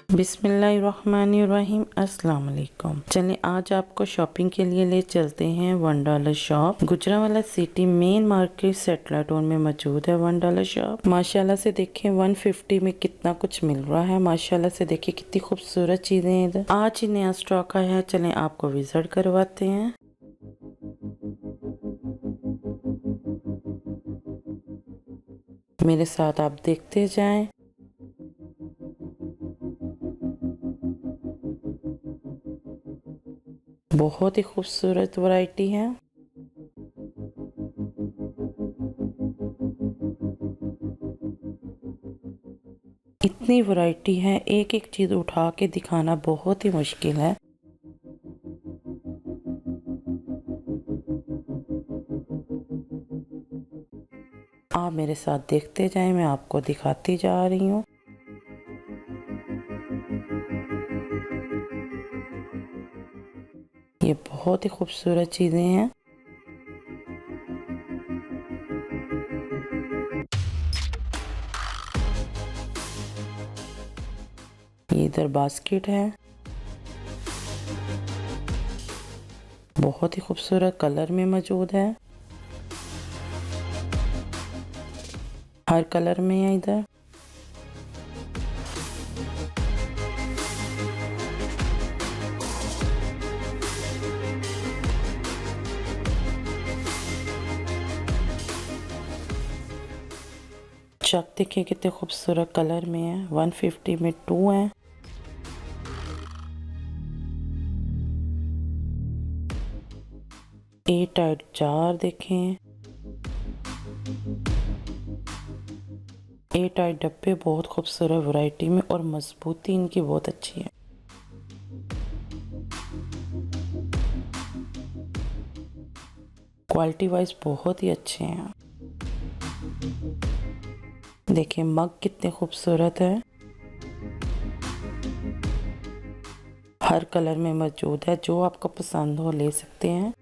बिस्मिल्लाहिर्रहमानिर्रहीम अस्सलाम वालेकुम। चलें आज आपको शॉपिंग के लिए ले चलते हैं $1 shop. Gujranwala city main market satellite town में मौजूद है $1 शॉप। माशाल्लाह से देखें 150 में कितना कुछ मिल रहा है। माशाल्लाह से देखिए कितनी खूबसूरत चीजें हैं इधर। आज ही नया स्टॉक आया है, चलें आपको विजिट करवाते हैं। मेरे साथ आप देखते जाएं। बहुत ही खूबसूरत वैरायटी है। इतनी वैरायटी है, एक एक चीज उठा के दिखाना बहुत ही मुश्किल है। आप मेरे साथ देखते जाएं, मैं आपको दिखाती जा रही हूँ। ये बहुत ही खूबसूरत चीजें हैं। ये इधर बास्केट है, बहुत ही खूबसूरत कलर में मौजूद है। हर कलर में है इधर। चक देखिए कितने खूबसूरत कलर में है। 150 में 2 है। ए टाइट जार देखें। ए टाइट डब्बे बहुत खूबसूरत वैरायटी में और मजबूती इनकी बहुत अच्छी है। क्वालिटी वाइज बहुत ही अच्छे हैं। देखिए मग कितने खूबसूरत है। हर कलर में मौजूद है, जो आपको पसंद हो ले सकते हैं।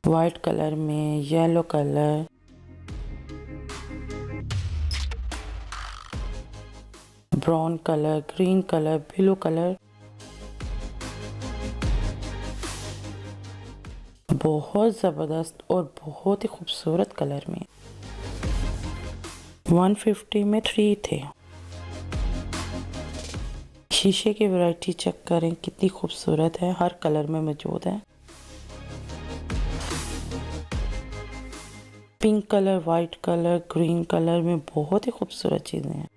वाइट कलर में, yellow colour, brown colour, green colour, blue colour, बहुत ज़बरदस्त और बहुत ही खूबसूरत कलर में। 150 में 3 थे। शीशे की वैरायटी चेक करें कितनी खूबसूरत है, हर कलर में मौजूद है। Pink colour, white colour, green colour में बहुत ही खूबसूरत चीजें हैं।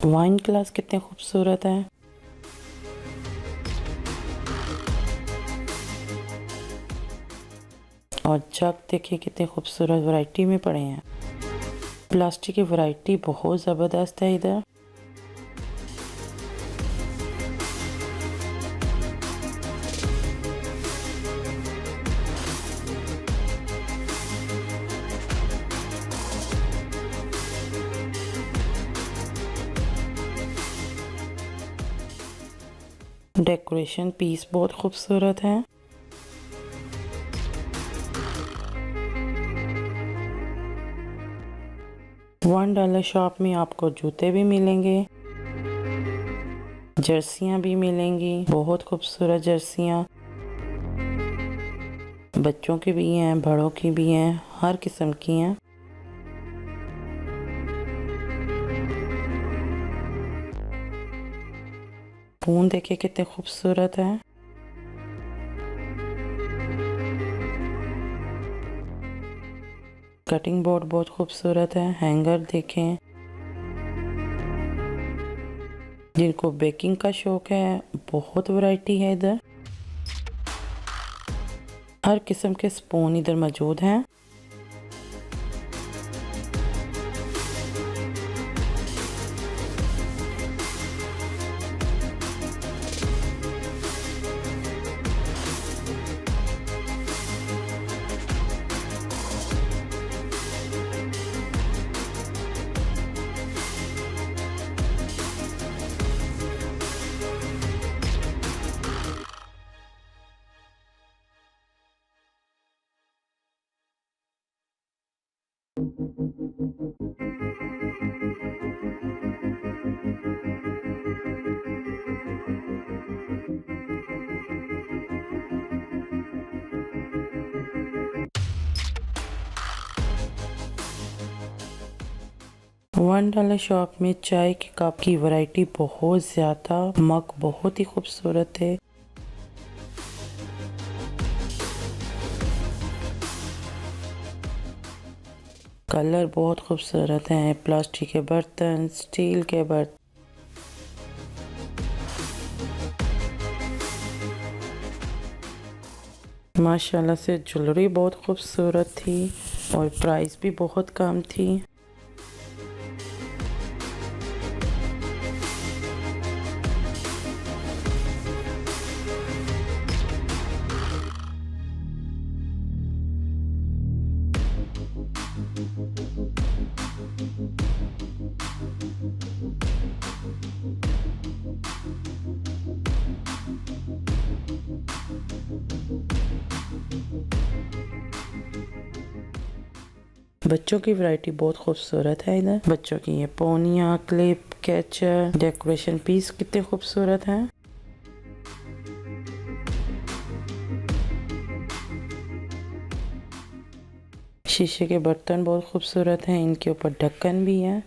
वाइन ग्लास कितने खूबसूरत है। और जग देखिए कितने खूबसूरत वैरायटी में पड़े हैं। प्लास्टिक की वैरायटी बहुत ज़बरदस्त है इधर। डेकोरेशन पीस बहुत खूबसूरत है। $1 शॉप में आपको जूते भी मिलेंगे, जर्सियां भी मिलेंगी, बहुत खूबसूरत जर्सियां। बच्चों की भी हैं, बड़ों की भी हैं, हर किस्म की हैं। ऊन देखिए कितने खूबसूरत है। कटिंग बोर्ड बहुत खूबसूरत है। हैंगर देखें, जिनको बेकिंग का शौक है बहुत वैरायटी है इधर। हर किस्म के स्पून इधर मौजूद हैं। $1 शॉप में चाय के कप की वैरायटी बहुत ज़्यादा, मग बहुत ही खूबसूरत है। कलर बहुत खूबसूरत हैं। प्लास्टिक के बर्तन, स्टील के बर्तन, माशाल्लाह से ज्वेलरी बहुत खूबसूरत थी और प्राइस भी बहुत कम थी। बच्चों की वैरायटी बहुत खूबसूरत है। इधर बच्चों की ये पोनिया, क्लिप, कैचर, डेकोरेशन पीस कितने खूबसूरत हैं। शीशे के बर्तन बहुत खूबसूरत हैं, इनके ऊपर ढक्कन भी है।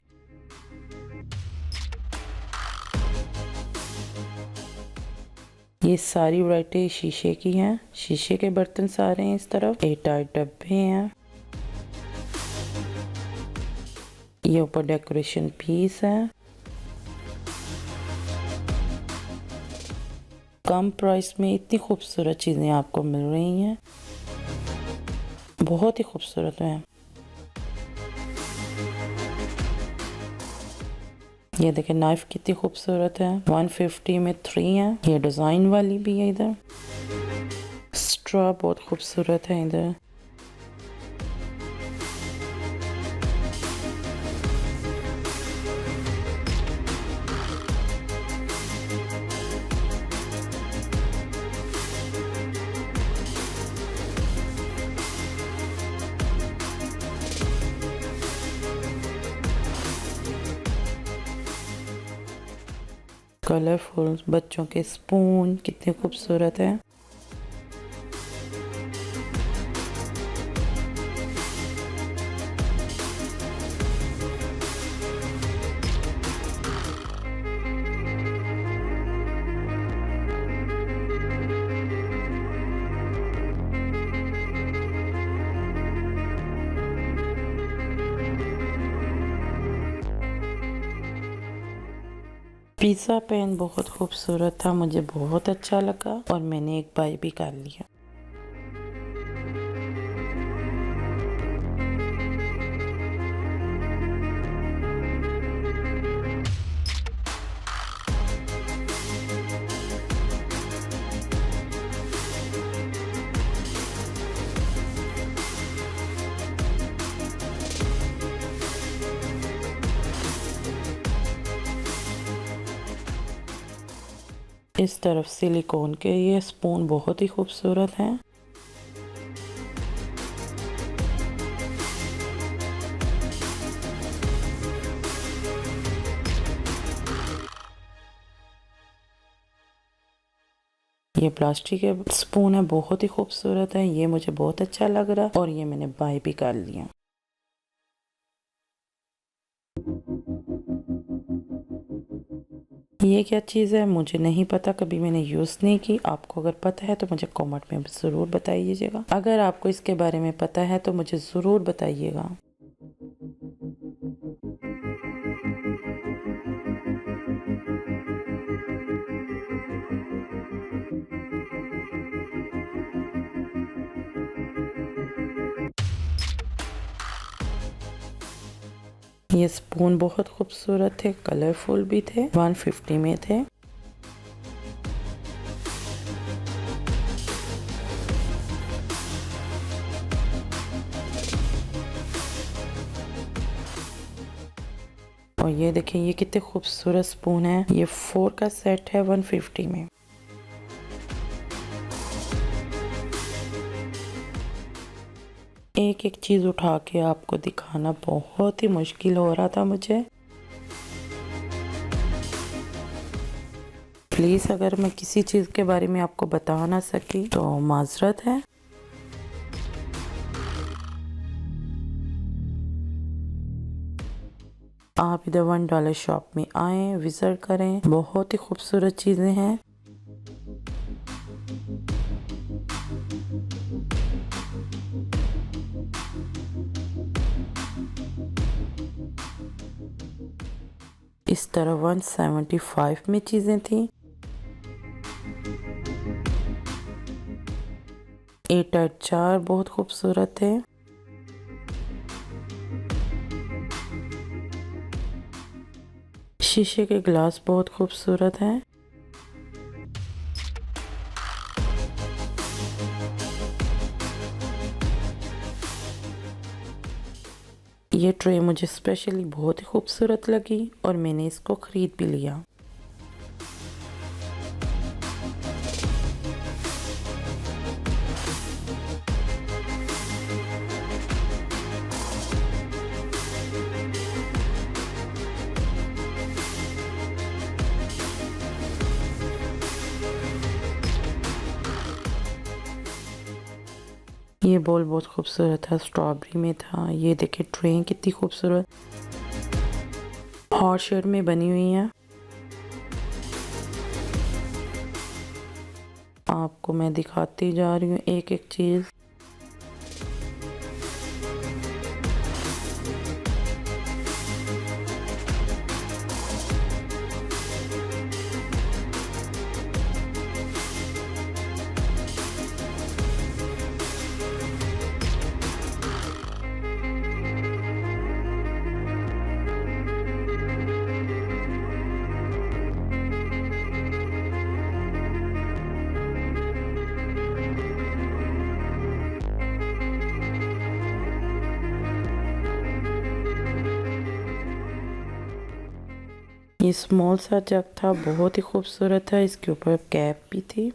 ये सारी वैरायटी शीशे की हैं। शीशे के बर्तन सारे हैं। इस तरफ एयरटाइट डब्बे हैं। ये ऊपर डेकोरेशन पीस है। कम प्राइस में इतनी खूबसूरत चीज़ें आपको मिल रही हैं, बहुत ही खूबसूरत है। ये देखें नाइफ कितनी खूबसूरत है। 150 में 3 है। ये डिज़ाइन वाली भी है। इधर स्ट्रॉ बहुत खूबसूरत है। इधर कलरफुल बच्चों के स्पून कितने खूबसूरत है। पिज़्ज़ा पैन बहुत खूबसूरत था, मुझे बहुत अच्छा लगा और मैंने एक बाई भी कर लिया। इस तरफ सिलिकॉन के ये स्पून बहुत ही खूबसूरत हैं। ये प्लास्टिक के स्पून है, बहुत ही खूबसूरत है। ये मुझे बहुत अच्छा लग रहा और ये मैंने बाय भी कर लिया। ये क्या चीज़ है मुझे नहीं पता, कभी मैंने यूज़ नहीं की। आपको अगर पता है तो मुझे कमेंट में ज़रूर बताइएगा। अगर आपको इसके बारे में पता है तो मुझे ज़रूर बताइएगा। ये स्पून बहुत खूबसूरत थे, कलरफुल भी थे। 150 में थे। और ये देखिए ये कितने खूबसूरत स्पून है। ये 4 का सेट है 150 में। एक एक चीज़ उठा के आपको दिखाना बहुत ही मुश्किल हो रहा था मुझे। प्लीज़ अगर मैं किसी चीज़ के बारे में आपको बता ना सकी तो माज़रत है। आप इधर $1 शॉप में आएँ, विज़िट करें, बहुत ही खूबसूरत चीज़ें हैं। इस तरह 175 में चीज़ें थी। 8 चार बहुत खूबसूरत थे। शीशे के ग्लास बहुत खूबसूरत हैं। ये ट्रे मुझे स्पेशली बहुत ही खूबसूरत लगी और मैंने इसको ख़रीद भी लिया। ये बोल बहुत खूबसूरत था, स्ट्रॉबेरी में था। ये देखिए ट्रे कितनी खूबसूरत हॉट शेप में बनी हुई है। आपको मैं दिखाती जा रही हूँ एक एक चीज़। ये स्मॉल सा जग था, बहुत ही खूबसूरत था। इसके ऊपर कैप भी थी।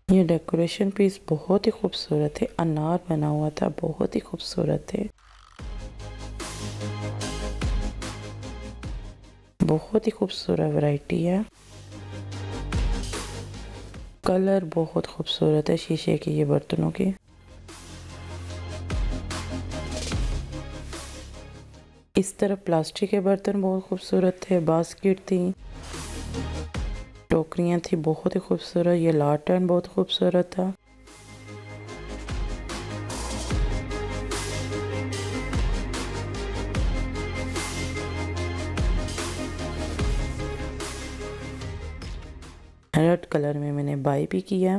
ये डेकोरेशन पीस बहुत ही खूबसूरत है। अनार बना हुआ था, बहुत ही खूबसूरत है। बहुत ही खूबसूरत वैरायटी है। कलर बहुत खूबसूरत है शीशे के ये बर्तनों के। इस तरफ प्लास्टिक के बर्तन बहुत खूबसूरत थे। बास्केट थी, टोकरियाँ थी, बहुत ही खूबसूरत। ये लालटेन बहुत खूबसूरत था। रेड कलर में मैंने बाई भी किया।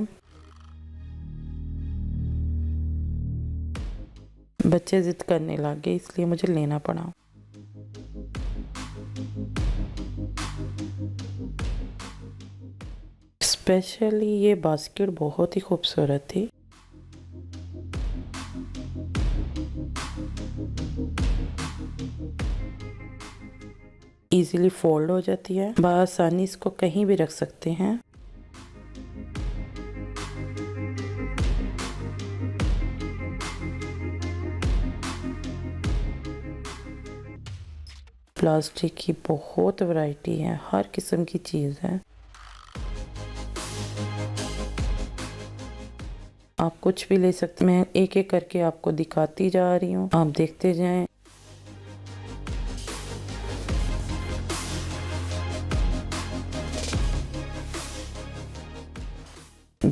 बच्चे जिद करने लगे इसलिए मुझे लेना पड़ा। स्पेशली ये बास्केट बहुत ही खूबसूरत थी। इजीली फोल्ड हो जाती है, बआसानी इसको कहीं भी रख सकते हैं। प्लास्टिक की बहुत वैरायटी है, हर किस्म की चीज़ है। आप कुछ भी ले सकते। मैं एक एक करके आपको दिखाती जा रही हूँ, आप देखते जाएं।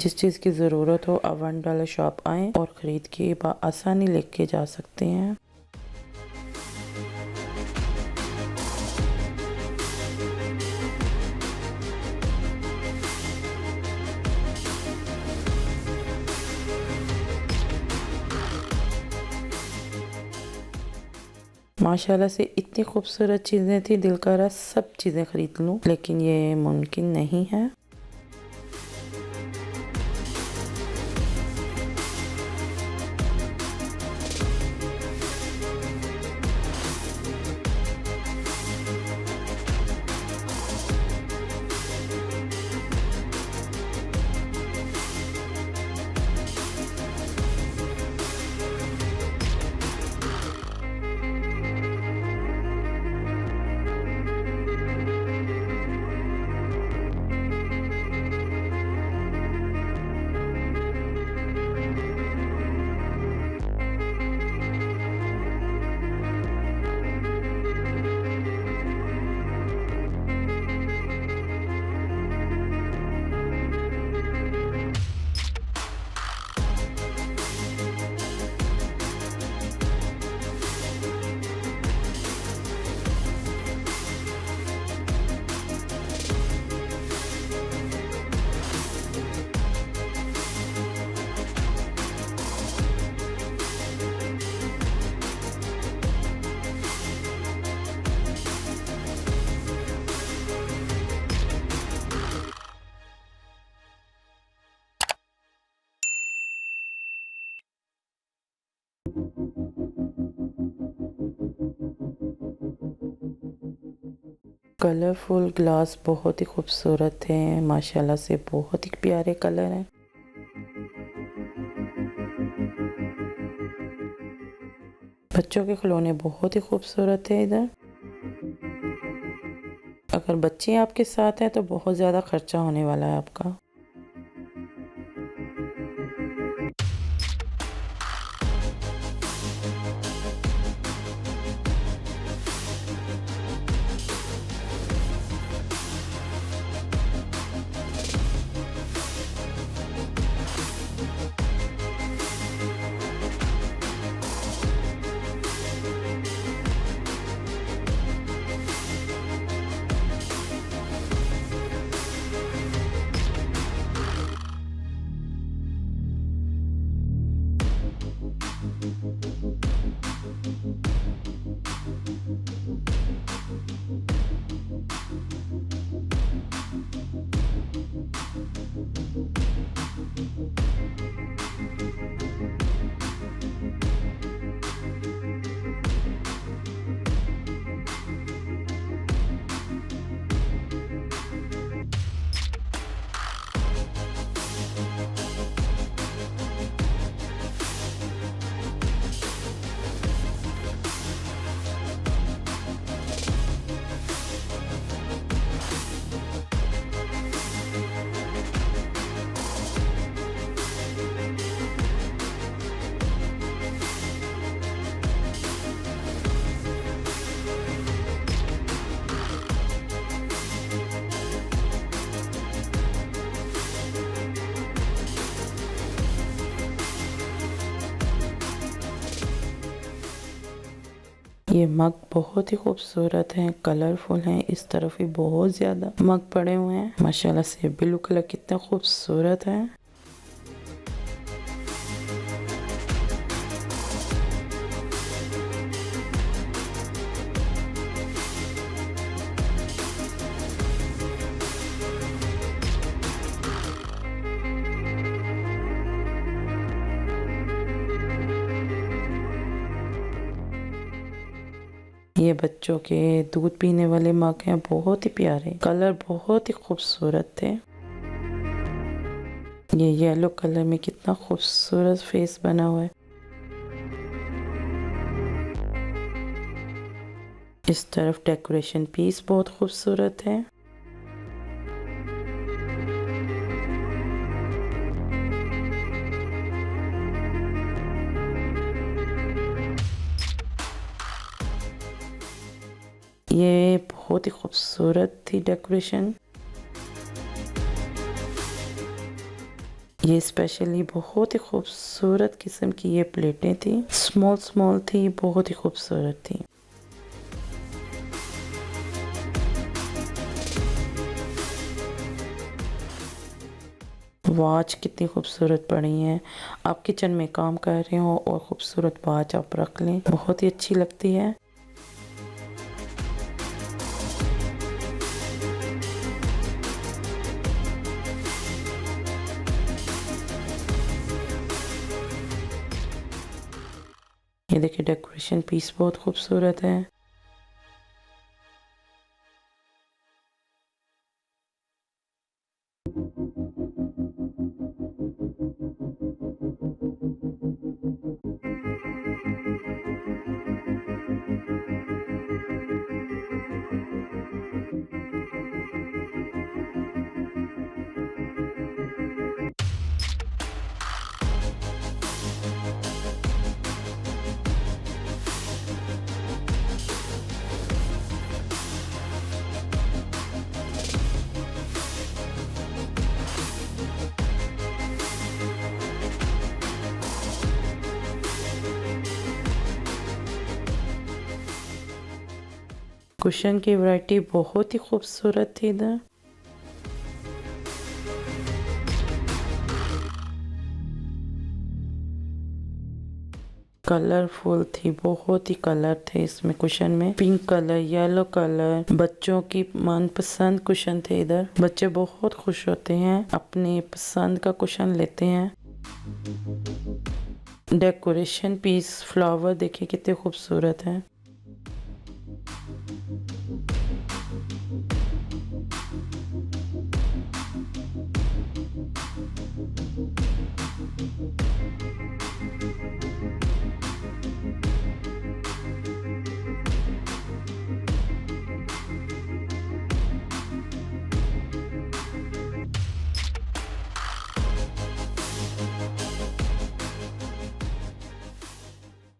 जिस चीज़ की ज़रूरत हो आप $1 शॉप आएँ और ख़रीद के आसानी लेके जा सकते हैं। माशाल्लाह से इतनी खूबसूरत चीज़ें थी, दिल करा सब चीज़ें ख़रीद लूँ, लेकिन ये मुमकिन नहीं है। कलरफुल ग्लास बहुत ही खूबसूरत है, माशाल्लाह से बहुत ही प्यारे कलर हैं। बच्चों के खिलौने बहुत ही खूबसूरत है इधर। अगर बच्चे आपके साथ हैं तो बहुत ज़्यादा खर्चा होने वाला है आपका। ये मग बहुत ही खूबसूरत हैं, कलरफुल हैं। इस तरफ भी बहुत ज़्यादा मग पड़े हुए हैं। माशाल्लाह से ब्लू कलर कितना खूबसूरत है। ये बच्चों के दूध पीने वाले मग हैं, बहुत ही प्यारे, कलर बहुत ही खूबसूरत थे। ये येलो कलर में कितना खूबसूरत फेस बना हुआ है। इस तरफ डेकोरेशन पीस बहुत खूबसूरत है। ये बहुत ही खूबसूरत थी डेकोरेशन। ये स्पेशली बहुत ही खूबसूरत किस्म की ये प्लेटें थी, स्मॉल स्मॉल थी, बहुत ही खूबसूरत थी। वॉच कितनी खूबसूरत पड़ी है। आप किचन में काम कर रहे हो और खूबसूरत वॉच आप रख लें, बहुत ही अच्छी लगती है। ये देखिए डेकोरेशन पीस बहुत खूबसूरत है। कुशन की वैरायटी बहुत ही खूबसूरत थी इधर। कलरफुल थी, बहुत ही कलर थे इसमें कुशन में, पिंक कलर, येलो कलर, बच्चों की मनपसंद कुशन थे इधर। बच्चे बहुत खुश होते हैं, अपने पसंद का कुशन लेते हैं। डेकोरेशन पीस फ्लावर देखिए कितने खूबसूरत हैं।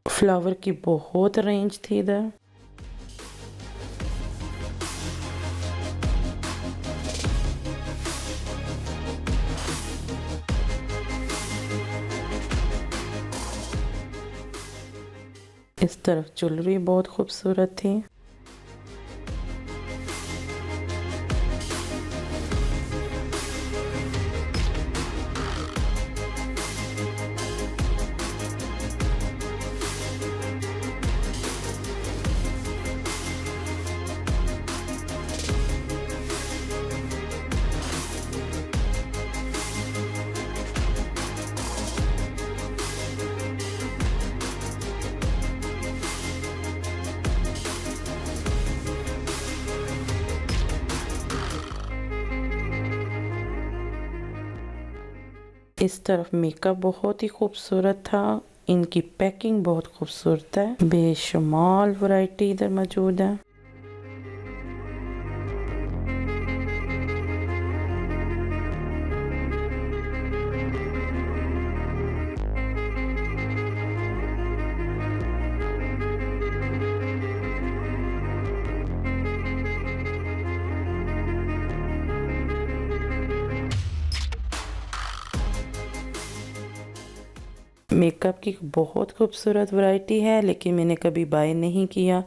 फ्लावर की बहुत रेंज थी इधर। इस तरफ ज्वेलरी बहुत खूबसूरत थी। इस तरफ मेकअप बहुत ही खूबसूरत था, इनकी पैकिंग बहुत खूबसूरत है, बेशुमार वैरायटी इधर मौजूद है। मेकअप की बहुत खूबसूरत वैरायटी है, लेकिन मैंने कभी बाय नहीं किया।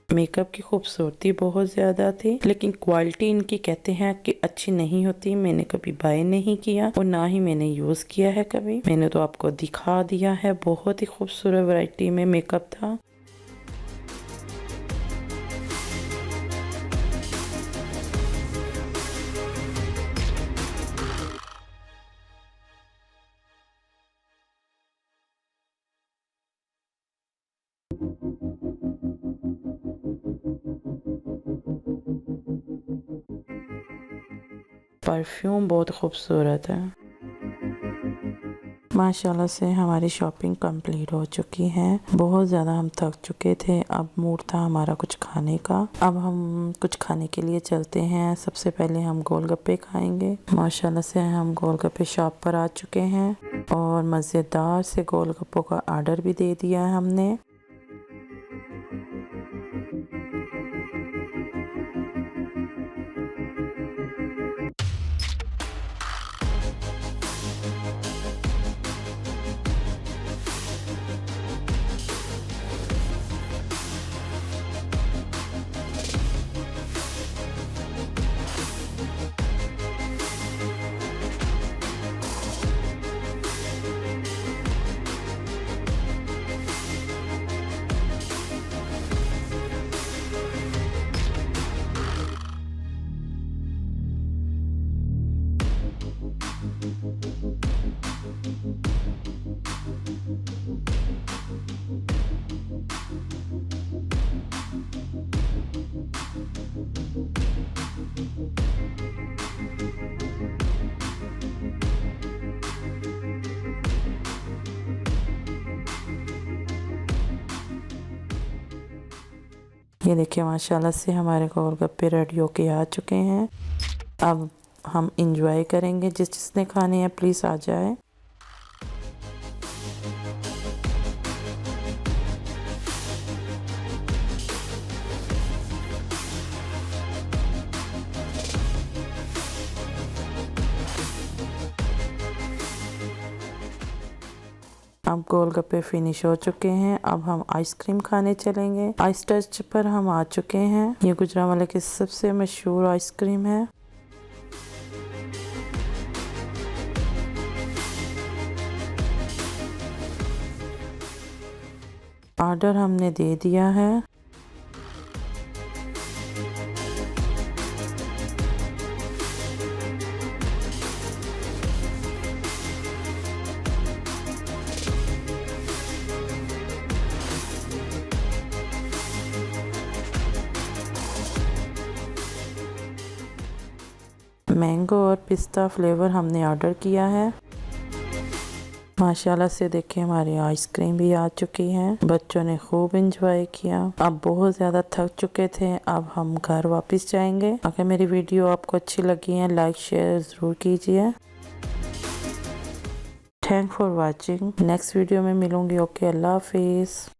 मेकअप की खूबसूरती बहुत ज़्यादा थी, लेकिन क्वालिटी इनकी कहते हैं कि अच्छी नहीं होती। मैंने कभी बाय नहीं किया और ना ही मैंने यूज़ किया है कभी। मैंने तो आपको दिखा दिया है, बहुत ही खूबसूरत वैरायटी में मेकअप था। परफ्यूम बहुत खूबसूरत है। माशाल्लाह से हमारी शॉपिंग कंप्लीट हो चुकी है। बहुत ज़्यादा हम थक चुके थे, अब मूड था हमारा कुछ खाने का। अब हम कुछ खाने के लिए चलते हैं। सबसे पहले हम गोलगप्पे खाएंगे। माशाल्लाह से हम गोलगप्पे शॉप पर आ चुके हैं। और मज़ेदार से गोलगप्पों का ऑर्डर भी दे दिया है हमने। ये देखिए माशाल्लाह से हमारे गोलगप्पे रेडी होके आ चुके हैं। अब हम इंजॉय करेंगे। जिसने खाने हैं प्लीज़ आ जाए। अब गोलगप्पे फिनिश हो चुके हैं। अब हम आइसक्रीम खाने चलेंगे। आइस टच पर हम आ चुके हैं। ये गुजरांवाला की सबसे मशहूर आइसक्रीम है। ऑर्डर हमने दे दिया है। मैंगो और पिस्ता फ्लेवर हमने ऑर्डर किया है। माशाल्लाह से देखिए हमारी आइसक्रीम भी आ चुकी है। बच्चों ने खूब इंजॉय किया। अब बहुत ज़्यादा थक चुके थे। अब हम घर वापस जाएंगे। अगर मेरी वीडियो आपको अच्छी लगी है लाइक शेयर ज़रूर कीजिए। Thank for watching. Next video में मिलूंगी। ओके, अल्लाह हाफिज़।